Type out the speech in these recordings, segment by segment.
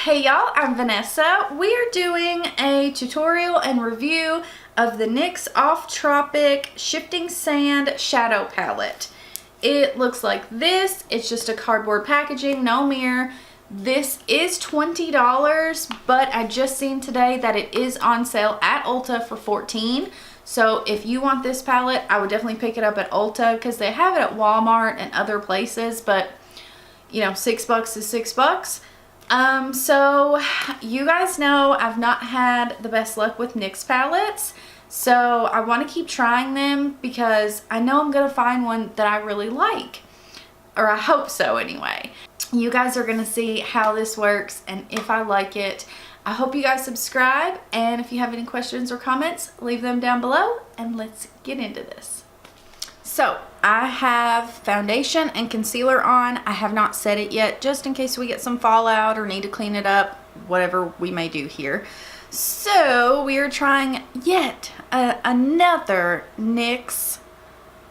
Hey y'all, I'm Vanessa. We are doing a tutorial and review of the NYX Off Tropic Shifting Sand Shadow Palette. It looks like this. It's just a cardboard packaging, no mirror. This is $20, but I just seen today that it is on sale at Ulta for $14. So if you want this palette, I would definitely pick it up at Ulta because they have it at Walmart and other places, but you know, $6 is $6. So you guys know I've not had the best luck with NYX palettes, so I want to keep trying them because I know I'm going to find one that I really like, or I hope so anyway. You guys are going to see how this works and if I like it. I hope you guys subscribe, and if you have any questions or comments, leave them down below and let's get into this. So I have foundation and concealer on. I have not set it yet, just in case we get some fallout or need to clean it up, whatever we may do here. So we are trying yet another NYX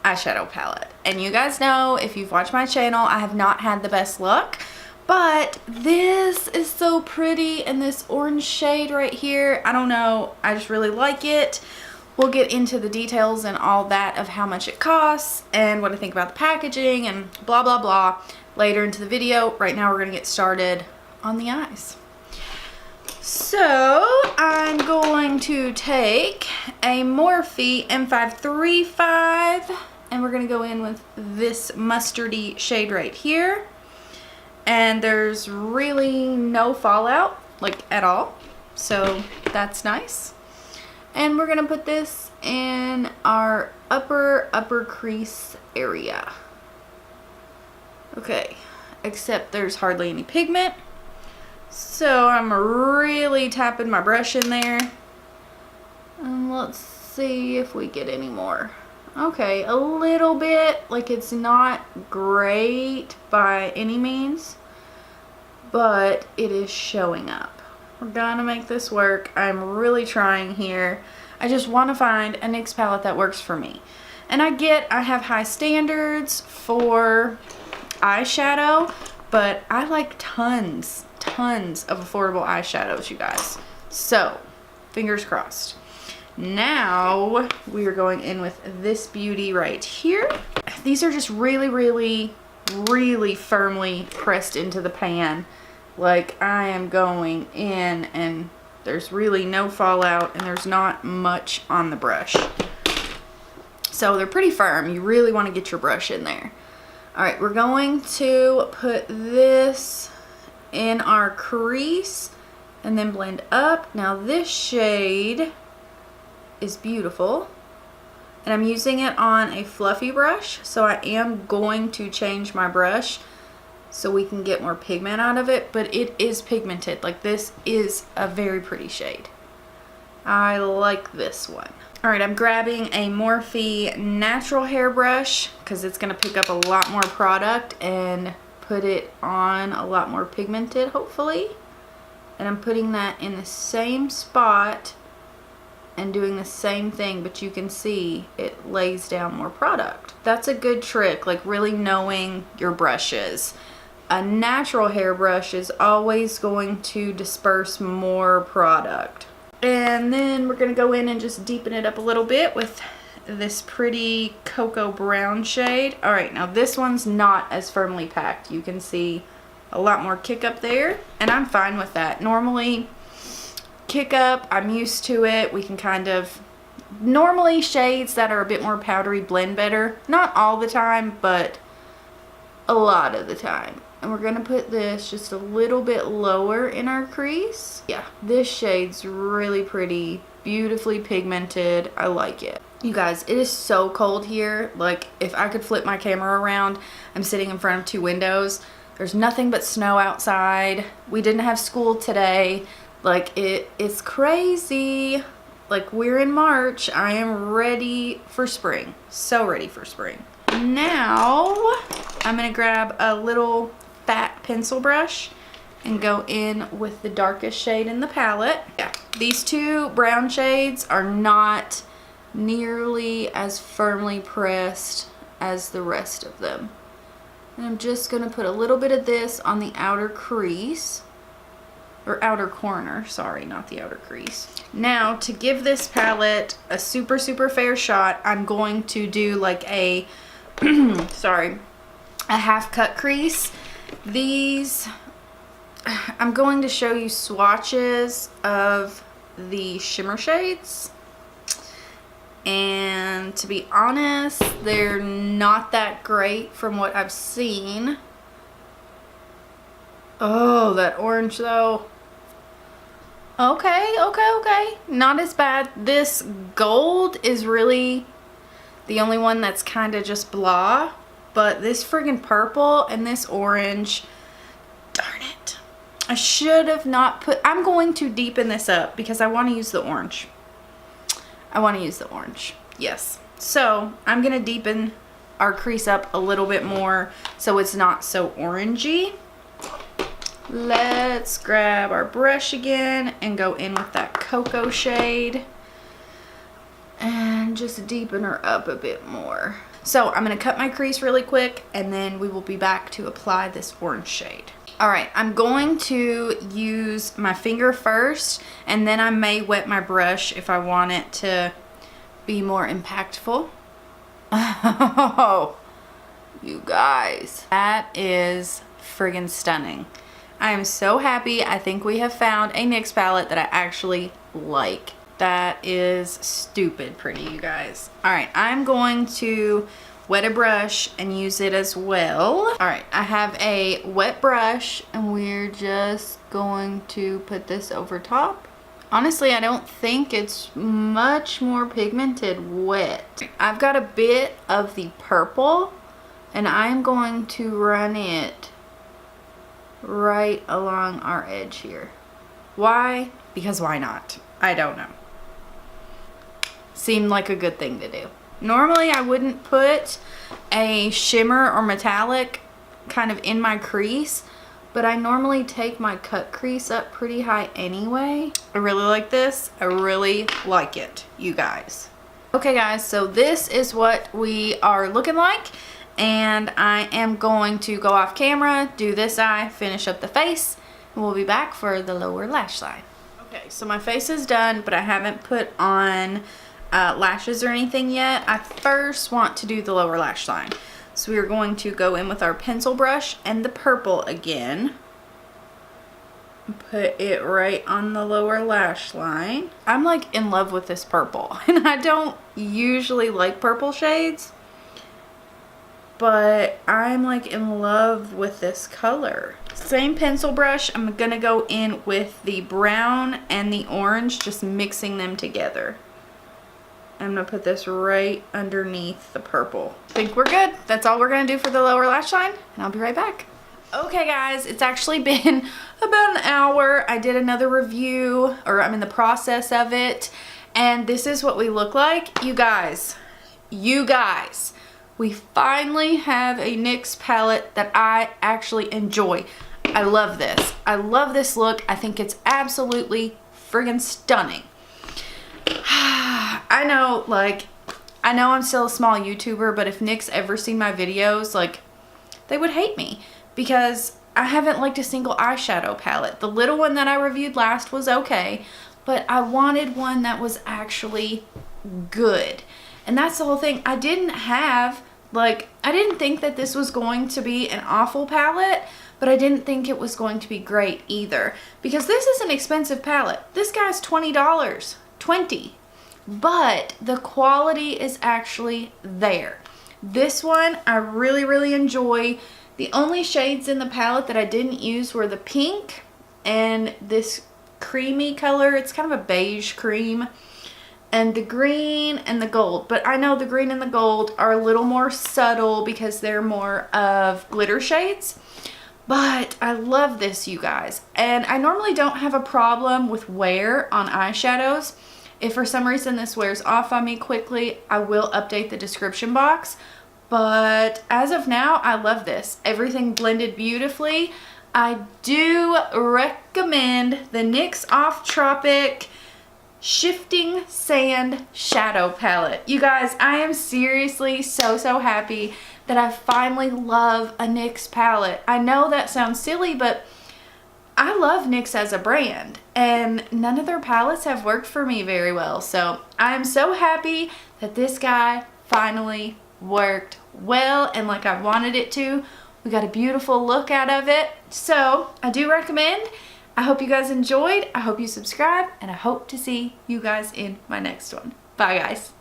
eyeshadow palette. And you guys know, if you've watched my channel, I have not had the best luck. But this is so pretty, and this orange shade right here, I don't know, I just really like it. We'll get into the details and all that of how much it costs and what I think about the packaging and blah blah blah later into the video. Right now we're going to get started on the eyes. So I'm going to take a Morphe M535 and we're going to go in with this mustardy shade right here. And there's really no fallout, like at all, so that's nice. And we're gonna put this in our upper crease area. Okay, except there's hardly any pigment. So I'm really tapping my brush in there. And let's see if we get any more. Okay, a little bit, like it's not great by any means, but it is showing up. We're gonna make this work. I'm really trying here. I just want to find a NYX palette that works for me. And I have high standards for eyeshadow, but I like tons of affordable eyeshadows, you guys. So, fingers crossed. Now, we are going in with this beauty right here. These are just really firmly pressed into the pan. Like, I am going in and there's really no fallout and there's not much on the brush. So they're pretty firm. You really want to get your brush in there. Alright, we're going to put this in our crease and then blend up. Now this shade is beautiful. And I'm using it on a fluffy brush. So I am going to change my brush so we can get more pigment out of it, but it is pigmented. Like, this is a very pretty shade. I like this one. All right, I'm grabbing a Morphe natural hair brush because it's gonna pick up a lot more product and put it on a lot more pigmented, hopefully. And I'm putting that in the same spot and doing the same thing, but you can see it lays down more product. That's a good trick, like really knowing your brushes. A natural hairbrush is always going to disperse more product. And then we're going to go in and just deepen it up a little bit with this pretty cocoa brown shade. Alright, now this one's not as firmly packed. You can see a lot more kick up there, and I'm fine with that. Normally, kick up, I'm used to it. We can kind of, normally shades that are a bit more powdery blend better. Not all the time, but a lot of the time. And we're going to put this just a little bit lower in our crease. Yeah, this shade's really pretty, beautifully pigmented. I like it. You guys, it is so cold here. Like, if I could flip my camera around, I'm sitting in front of two windows. There's nothing but snow outside. We didn't have school today. Like, it's crazy. Like, we're in March. I am ready for spring. So ready for spring. Now, I'm going to grab a little fat pencil brush and go in with the darkest shade in the palette. Yeah, these two brown shades are not nearly as firmly pressed as the rest of them. And I'm just going to put a little bit of this on the outer crease. or outer corner, sorry, not the outer crease. Now, to give this palette a super, super fair shot, I'm going to do like a, sorry, a half cut crease. These, I'm going to show you swatches of the shimmer shades. And to be honest, they're not that great from what I've seen. Oh, that orange though. Okay. Not as bad. This gold is really the only one that's kind of just blah. But this friggin' purple and this orange, darn it. I should have not put, I'm going to deepen this up because I want to use the orange. Yes. So I'm going to deepen our crease up a little bit more so it's not so orangey. Let's grab our brush again and go in with that cocoa shade and just deepen her up a bit more. So I'm going to cut my crease really quick and then we will be back to apply this orange shade. Alright, I'm going to use my finger first and then I may wet my brush if I want it to be more impactful. Oh, you guys, that is friggin' stunning. I am so happy. I think we have found a NYX palette that I actually like. That is stupid pretty, you guys. Alright, I'm going to wet a brush and use it as well. Alright, I have a wet brush and we're just going to put this over top. Honestly, I don't think it's much more pigmented wet. I've got a bit of the purple and I'm going to run it right along our edge here. Why? Because why not? I don't know. Seemed like a good thing to do. Normally I wouldn't put a shimmer or metallic kind of in my crease, but I normally take my cut crease up pretty high anyway. I really like this. I really like it, you guys. Okay guys, so this is what we are looking like. And I am going to go off camera, do this eye, finish up the face, and we'll be back for the lower lash line. Okay, so my face is done, but I haven't put on lashes or anything yet. I first want to do the lower lash line. So we are going to go in with our pencil brush and the purple again. Put it right on the lower lash line. I'm like in love with this purple, and I don't usually like purple shades, but I'm like in love with this color. Same pencil brush, I'm gonna go in with the brown and the orange, just mixing them together. I'm gonna put this right underneath the purple. I think we're good. That's all we're gonna do for the lower lash line, and I'll be right back. Okay guys, it's actually been about an hour. I did another review, or I'm in the process of it, and this is what we look like. You guys, we finally have a NYX palette that I actually enjoy. I love this. I love this look. I think it's absolutely friggin' stunning. I know I'm still a small YouTuber, but if NYX ever seen my videos, like, they would hate me because I haven't liked a single eyeshadow palette. The little one that I reviewed last was okay, but I wanted one that was actually good. And that's the whole thing. I didn't think that this was going to be an awful palette, but I didn't think it was going to be great either. Because this is an expensive palette. This guy's $20, $20. But the quality is actually there. This one I really, really enjoy. The only shades in the palette that I didn't use were the pink and this creamy color. It's kind of a beige cream. And the green and the gold. But I know the green and the gold are a little more subtle because they're more of glitter shades. But I love this, you guys. And I normally don't have a problem with wear on eyeshadows. If for some reason this wears off on me quickly, I will update the description box. But as of now, I love this. Everything blended beautifully. I do recommend the NYX Off Tropic Shifting Sand Shadow Palette. You guys, I am seriously so happy that I finally love a NYX palette. I know that sounds silly, but I love NYX as a brand, and none of their palettes have worked for me very well. So I'm so happy that this guy finally worked well and like I wanted it to. We got a beautiful look out of it. So I do recommend. I hope you guys enjoyed. I hope you subscribe, and I hope to see you guys in my next one. Bye guys.